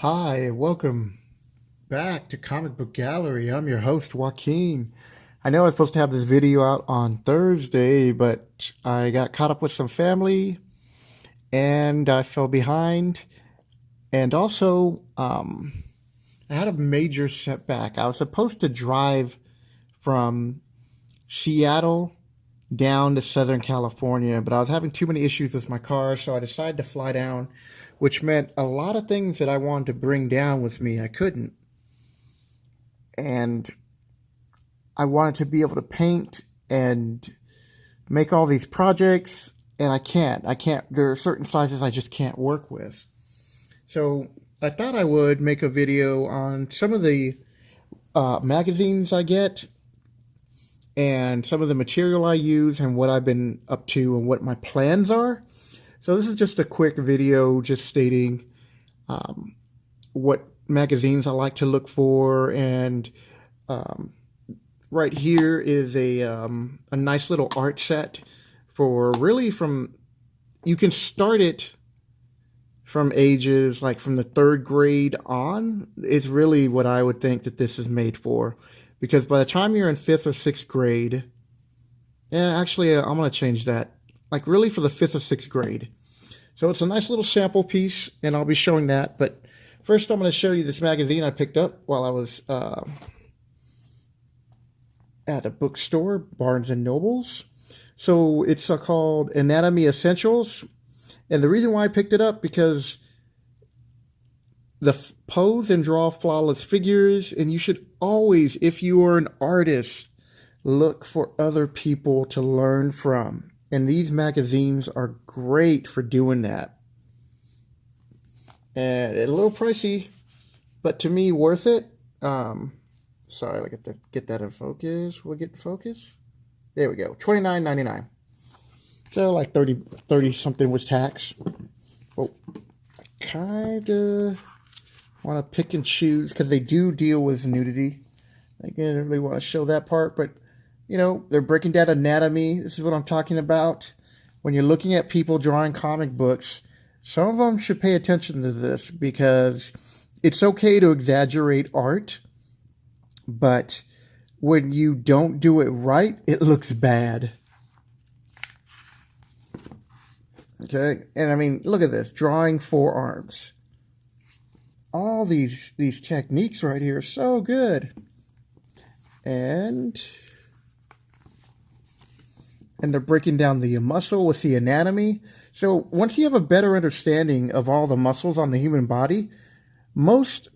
Hi, welcome back to Comic Book Gallery. I'm your host, Joaquin. I know I was supposed to have this video out on Thursday, but I got caught up with some family and I fell behind. And also, I had a major setback. I was supposed to drive from Seattle down to Southern California, but I was having too many issues with my car, so I decided to fly down, which meant a lot of things that I wanted to bring down with me, I couldn't. And I wanted to be able to paint and make all these projects, and I can't. There are certain sizes I just can't work with. So I thought I would make a video on some of the magazines I get and some of the material I use and what I've been up to and what my plans are. So this is just a quick video just stating what magazines I like to look for, and right here is a nice little art set for really you can start it from ages like from the third grade on. Is really what I would think that this is made for. Because by the time you're in 5th or 6th grade, actually, I'm going to change that. Like really for the 5th or 6th grade. So it's a nice little sample piece, and I'll be showing that. But first I'm going to show you this magazine I picked up while I was at a bookstore, Barnes & Nobles. So it's called Anatomy Essentials. And the reason why I picked it up, because the pose and draw flawless figures, and you should always, if you are an artist, look for other people to learn from. And these magazines are great for doing that. And a little pricey, but to me, worth it. Sorry, I get that in focus. We'll get in focus. There we go. $29.99. So like 30 something was tax. Oh, I kind of want to pick and choose because they do deal with nudity. Again, I don't really want to show that part, but you know, they're breaking down anatomy. This is what I'm talking about. When you're looking at people drawing comic books, some of them should pay attention to this, because it's okay to exaggerate art, but when you don't do it right, it looks bad. Okay, and I mean, look at this, drawing forearms. All these techniques right here are so good. And they're breaking down the muscle with the anatomy. So once you have a better understanding of all the muscles on the human body, most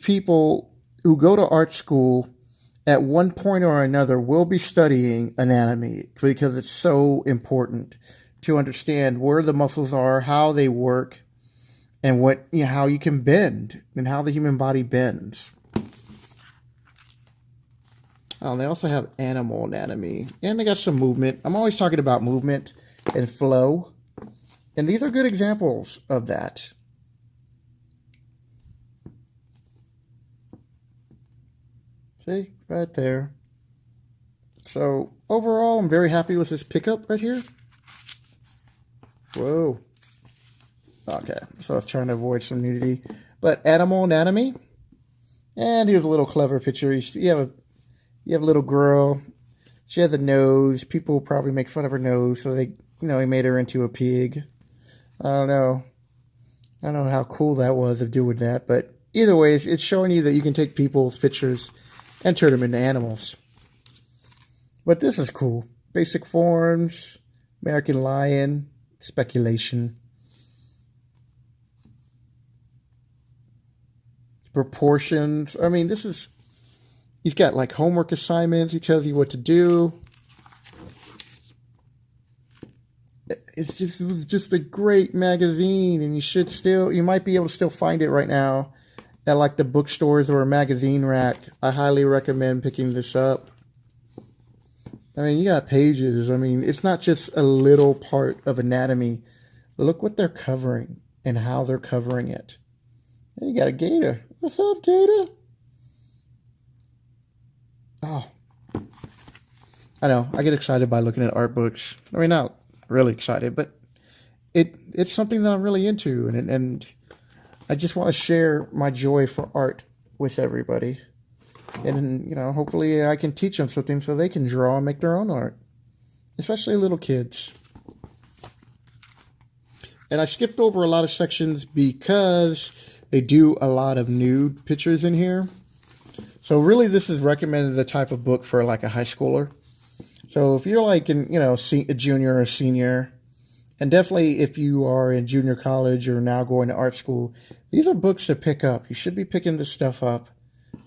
people who go to art school at one point or another will be studying anatomy, because it's so important to understand where the muscles are, how they work, and how you can bend, and how the human body bends. They also have animal anatomy, and they got some movement. I'm always talking about movement and flow, and these are good examples of that. See, right there. So overall, I'm very happy with this pickup right here. Whoa. Okay, so I was trying to avoid some nudity. But animal anatomy. And here's a little clever picture. You have a little girl. She has a nose. People probably make fun of her nose, so he made her into a pig. I don't know how cool that was of doing that, but either way, it's showing you that you can take people's pictures and turn them into animals. But this is cool. Basic forms, American lion, speculation. Proportions. I mean, he's got like homework assignments. He tells you what to do. It was just a great magazine, and you might be able to still find it right now at like the bookstores or a magazine rack. I highly recommend picking this up. I mean, you got pages. I mean, it's not just a little part of anatomy. Look what they're covering and how they're covering it. And you got a gator. What's up, gator? Oh, I know. I get excited by looking at art books. I mean, not really excited, but it's something that I'm really into, and I just want to share my joy for art with everybody. And, hopefully I can teach them something so they can draw and make their own art, especially little kids. And I skipped over a lot of sections because they do a lot of nude pictures in here. So really this is recommended the type of book for like a high schooler. So if you're like a junior or senior, and definitely if you are in junior college or now going to art school, these are books to pick up. You should be picking this stuff up.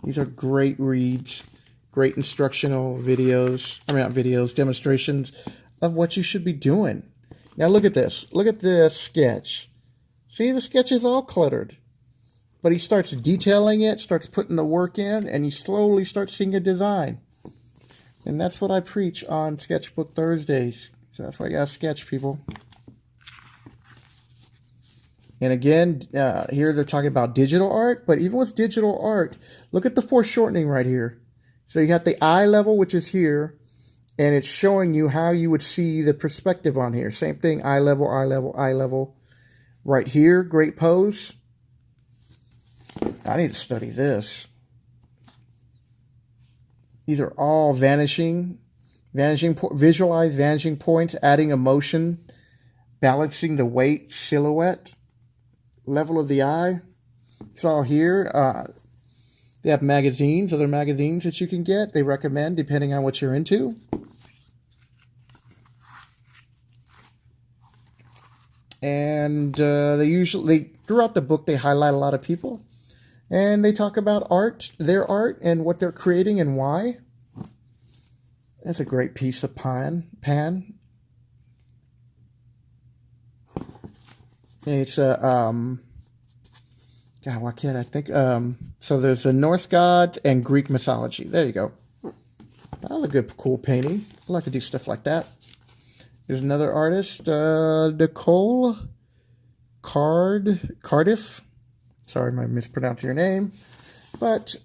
These are great reads, great instructional videos. Not videos, demonstrations of what you should be doing. Now look at this. Look at this sketch. See, the sketch is all cluttered. But he starts detailing it, starts putting the work in, and you slowly start seeing a design. And that's what I preach on Sketchbook Thursdays. So that's why you gotta sketch, people. And again, here they're talking about digital art, but even with digital art, look at the foreshortening right here. So you got the eye level, which is here, and it's showing you how you would see the perspective on here. Same thing, eye level, eye level, eye level. Right here, great pose. I need to study this. These are all visualize vanishing points, adding emotion, balancing the weight, silhouette, level of the eye. It's all here. They have magazines, other magazines that you can get. They recommend depending on what you're into. And throughout the book, they highlight a lot of people. And they talk about their art, and what they're creating and why. That's a great piece of pan. It's a, God, why can't I think? So there's the Norse god and Greek mythology. There you go. That's a good, cool painting. I like to do stuff like that. There's another artist, Nicole Cardiff. Sorry, I mispronounced your name. But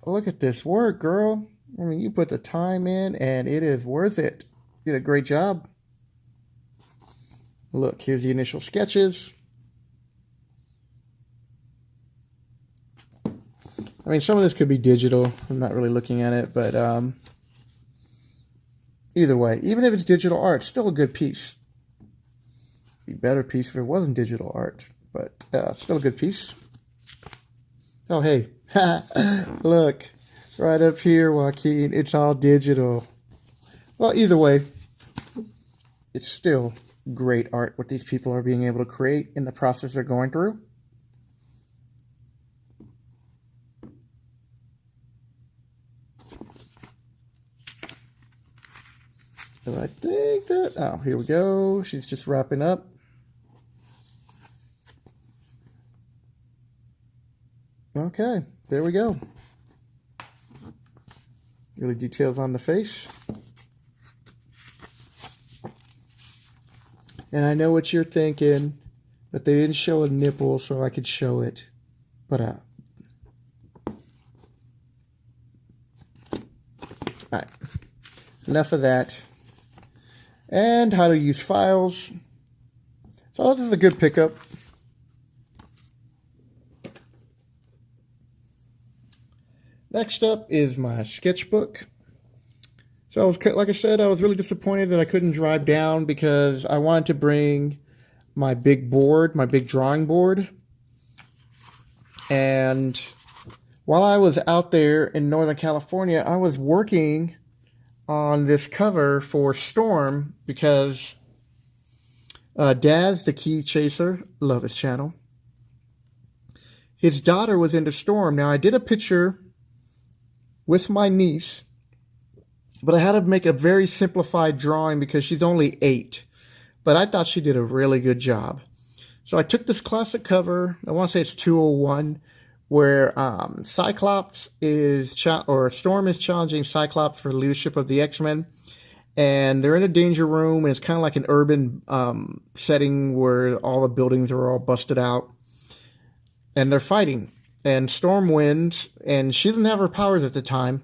look at this work, girl. I mean, you put the time in, and it is worth it. You did a great job. Look, here's the initial sketches. I mean, some of this could be digital. I'm not really looking at it, but either way, even if it's digital art, still a good piece. Be a better piece if it wasn't digital art, but still a good piece. Oh, hey, look, right up here, Joaquin, it's all digital. Well, either way, it's still great art what these people are being able to create in the process they're going through. So I think that, oh, here we go. She's just wrapping up. Okay, there we go. Really details on the face. And I know what you're thinking, but they didn't show a nipple so I could show it. But, alright, enough of that. And how to use files. So this is a good pickup. Next up is my sketchbook. So like I said, I was really disappointed that I couldn't drive down because I wanted to bring my big board, my big drawing board. And while I was out there in Northern California, I was working on this cover for Storm because Daz, the Key Chaser, love his channel. His daughter was into Storm. Now, I did a picture with my niece, but I had to make a very simplified drawing because she's only 8. But I thought she did a really good job. So I took this classic cover, I want to say it's 201, where Cyclops Storm is challenging Cyclops for leadership of the X-Men. And they're in a danger room, and it's kind of like an urban setting where all the buildings are all busted out. And they're fighting. And Storm wins, and she doesn't have her powers at the time.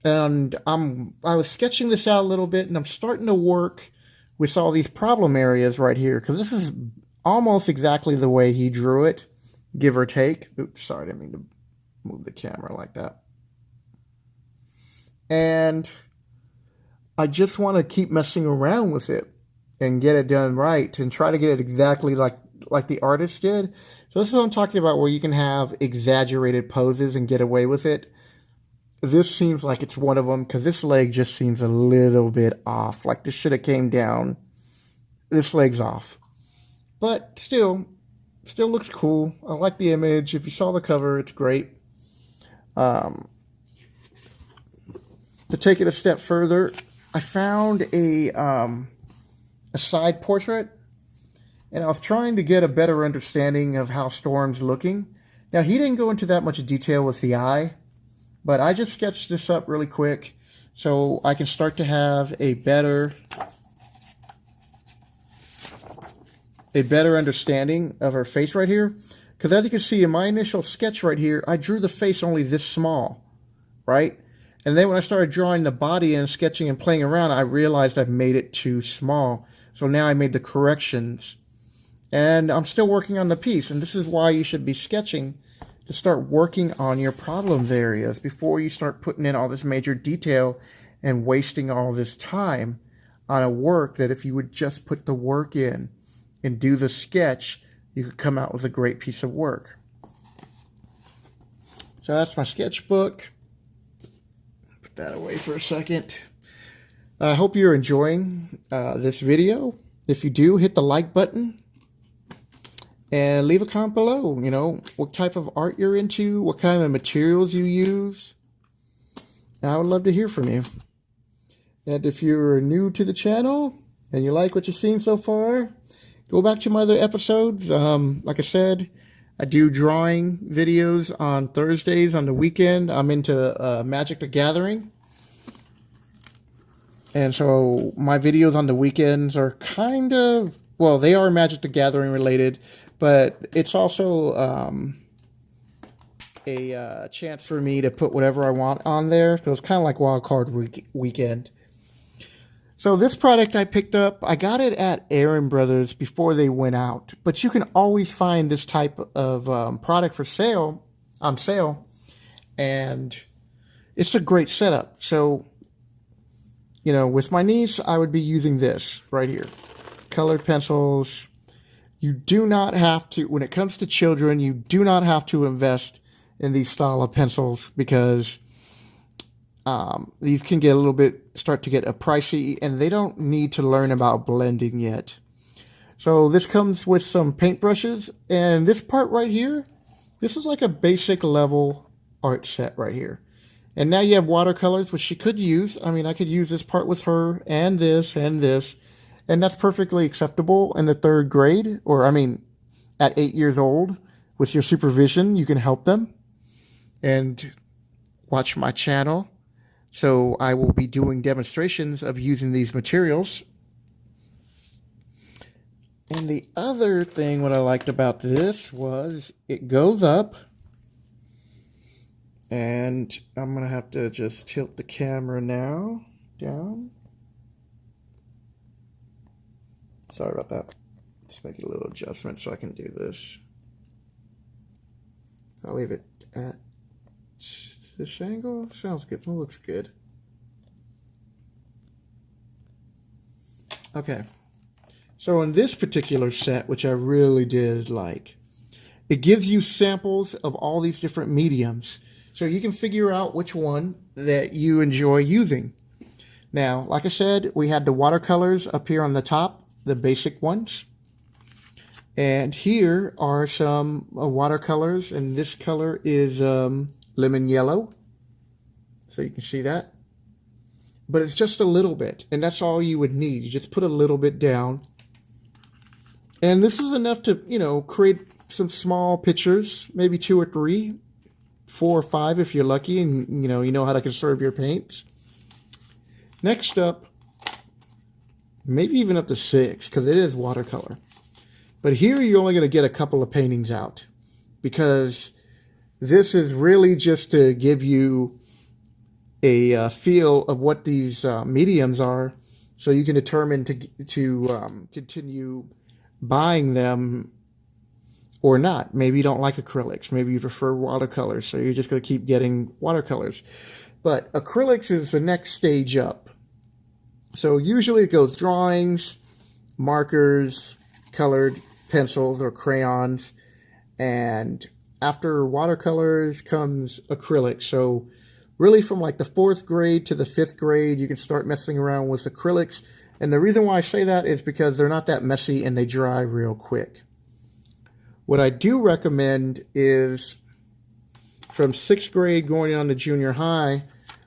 And I was sketching this out a little bit, and I'm starting to work with all these problem areas right here, because this is almost exactly the way he drew it. give or take. Oops, sorry, I didn't mean to move the camera like that. And I just want to keep messing around with it and get it done right and try to get it exactly like the artist did. So this is what I'm talking about, where you can have exaggerated poses and get away with it. This seems like it's one of them, because this leg just seems a little bit off. Like this should have came down. This leg's off. But still looks cool. I like the image. If you saw the cover, it's great. To take it a step further, I found a side portrait, and I was trying to get a better understanding of how Storm's looking. Now, he didn't go into that much detail with the eye, but I just sketched this up really quick so I can start to have a better understanding of her face right here. Because as you can see in my initial sketch right here, I drew the face only this small, right? And then when I started drawing the body and sketching and playing around, I realized I've made it too small. So now I made the corrections. And I'm still working on the piece. And this is why you should be sketching, to start working on your problems areas before you start putting in all this major detail and wasting all this time on a work that if you would just put the work in and do the sketch, you could come out with a great piece of work. So that's my sketchbook. Put that away for a second. I hope you're enjoying this video. If you do, hit the like button. And leave a comment below, you know, what type of art you're into, what kind of materials you use. And I would love to hear from you. And if you're new to the channel and you like what you've seen so far, go back to my other episodes. Like I said, I do drawing videos on Thursdays on the weekend. I'm into Magic the Gathering. And so my videos on the weekends are kind of, well, they are Magic the Gathering related, but it's also a chance for me to put whatever I want on there. So it's kind of like Wild Card Weekend. So this product I picked up, I got it at Aaron Brothers before they went out. But you can always find this type of product for sale, on sale. And it's a great setup. So, you know, with my niece, I would be using this right here. Colored pencils. You do not have to, when it comes to children, you do not have to invest in these style of pencils, because these can get start to get pricey, and they don't need to learn about blending yet. So this comes with some paintbrushes, and this part right here, this is like a basic level art set right here. And now you have watercolors, which she could use. I mean, I could use this part with her, and this, and that's perfectly acceptable in the 3rd grade, or I mean, at 8 years old. With your supervision, you can help them. And watch my channel. So I will be doing demonstrations of using these materials. And the other thing what I liked about this was it goes up. And I'm going to have to just tilt the camera now down. Sorry about that. Let's make a little adjustment so I can do this. I'll leave it at this angle. Sounds good. It looks good. Okay. So in this particular set, which I really did like, it gives you samples of all these different mediums. So you can figure out which one that you enjoy using. Now, like I said, we had the watercolors up here on the top, the basic ones. And here are some watercolors, and this color is lemon yellow. So you can see that. But it's just a little bit, and that's all you would need. You just put a little bit down. And this is enough to, you know, create some small pictures, maybe 2 or 3, 4 or 5 if you're lucky, and you know how to conserve your paints. Next up, maybe even up to 6, because it is watercolor. But here you're only going to get a couple of paintings out, because this is really just to give you a feel of what these mediums are, so you can determine to continue buying them or not. Maybe you don't like acrylics. Maybe you prefer watercolors, so you're just going to keep getting watercolors. But acrylics is the next stage up. So usually it goes drawings, markers, colored pencils or crayons, and after watercolors comes acrylics. So really from like the 4th grade to the 5th grade, you can start messing around with acrylics. And the reason why I say that is because they're not that messy and they dry real quick. What I do recommend is from 6th grade going on to junior high,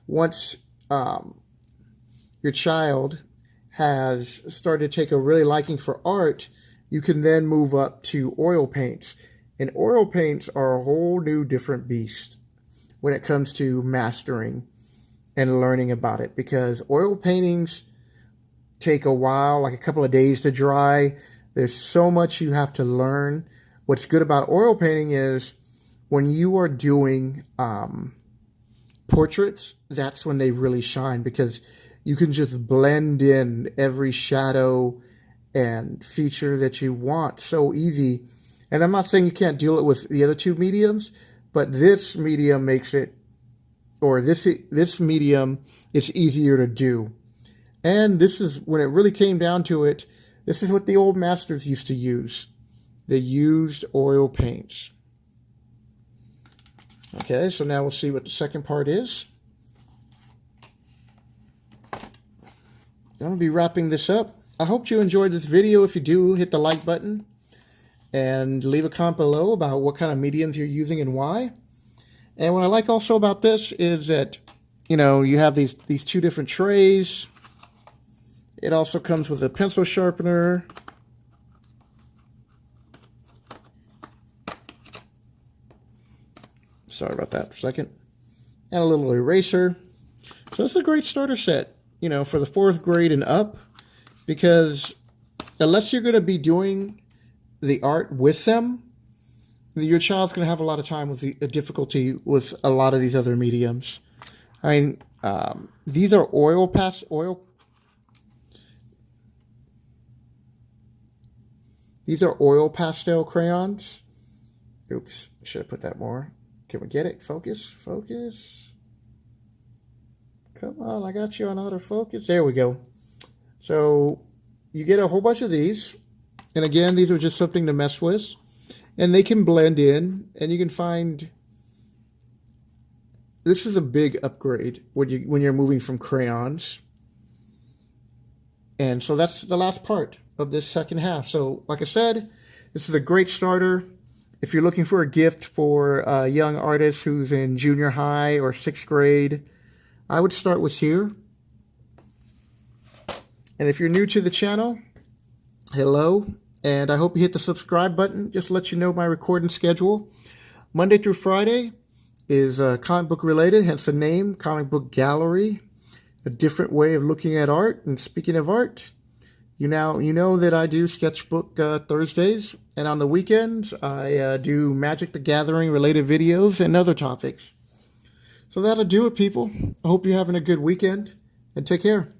once your child has started to take a really liking for art, you can then move up to oil paints. And oil paints are a whole new different beast when it comes to mastering and learning about it, because oil paintings take a while, like a couple of days to dry. There's so much you have to learn. What's good about oil painting is when you are doing portraits, that's when they really shine, because you can just blend in every shadow and feature that you want so easy. And I'm not saying you can't do it with the other two mediums, but this medium makes it, or this medium, it's easier to do. And this is, when it really came down to it, this is what the old masters used to use. They used oil paints. Okay, so now we'll see what the second part is. I'm going to be wrapping this up. I hope you enjoyed this video. If you do, hit the like button and leave a comment below about what kind of mediums you're using and why. And what I like also about this is that, you know, you have these two different trays. It also comes with a pencil sharpener. Sorry about that for a second. And a little eraser. So it's a great starter set, you know, for the 4th grade and up, because unless you're going to be doing the art with them, your child's going to have a lot of time with the difficulty with a lot of these other mediums. I mean, these are These are oil pastel crayons. Oops, should have put that more. Can we get it? Focus, focus. Come on, I got you on autofocus. There we go. So you get a whole bunch of these. And again, these are just something to mess with. And they can blend in. And you can find... This is a big upgrade when you're moving from crayons. And so that's the last part of this second half. So like I said, this is a great starter. If you're looking for a gift for a young artist who's in junior high or 6th grade, I would start with here. And if you're new to the channel, hello. And I hope you hit the subscribe button. Just to let you know my recording schedule. Monday through Friday is comic book related, hence the name, Comicbook Gallery. A different way of looking at art. And speaking of art, you know that I do sketchbook Thursdays, and on the weekends I do Magic the Gathering related videos and other topics. So that'll do it, people. I hope you're having a good weekend, and take care.